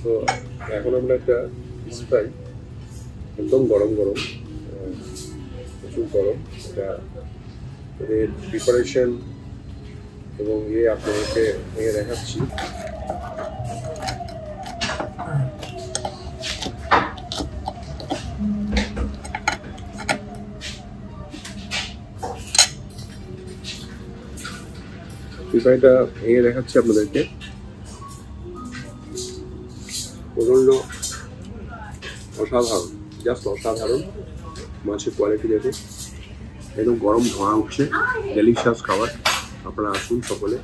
তো এখন আমরা একটা ফিশ ফ্রাই একদম গরম গরম, প্রচুর গরম, এটা এর প্রিপারেশন এবং আপনাদেরকে ভেঙে দেখাচ্ছি। ফ্রাইটা ভেঙে দেখাচ্ছি আপনাদেরকে। প্রচন্ড অসাধারণ, জাস্ট অসাধারণ। মাছের কোয়ালিটি দেখে একদম গরম ধোঁয়া উঠছে, ডেলিশিয়াস খাবার। আপনারা আসুন সকলে,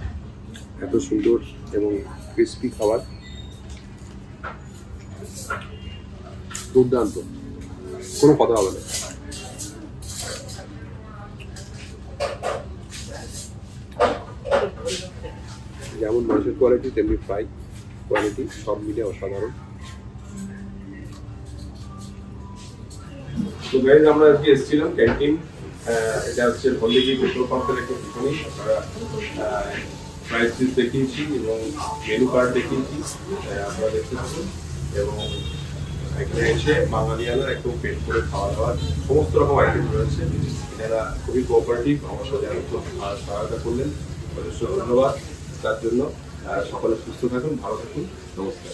এত সুন্দর এবং ক্রিস্পি খাবার, দুর্দান্ত, কোনো কথা হবে না। যেমন মাছের কোয়ালিটি তেমনি ফ্রাই কোয়ালিটি সব মিলে অসাধারণ। তো গাইজ আমরা আজকে এসেছিলাম ক্যান্টিন, এটা হচ্ছে হলদিঘি পেট্রোল পাম্পের একটু পিছনে। আপনারা প্রাইস লিস্ট দেখিয়েছি এবং মেনু কার্ড দেখিয়েছি, আপনারা দেখতে থাকুন। এবং এখানে এসে বাঙালিয়ানার একদম পেট করে খাওয়া দাওয়ার সমস্ত রকম আইটেম রয়েছে। এনারা খুবই কোঅপারেটিভ, আমার সাথে সহায়তা করলেন, যথেষ্ট ধন্যবাদ তার জন্য। সকলে সুস্থ থাকুন, ভালো থাকুন, নমস্কার।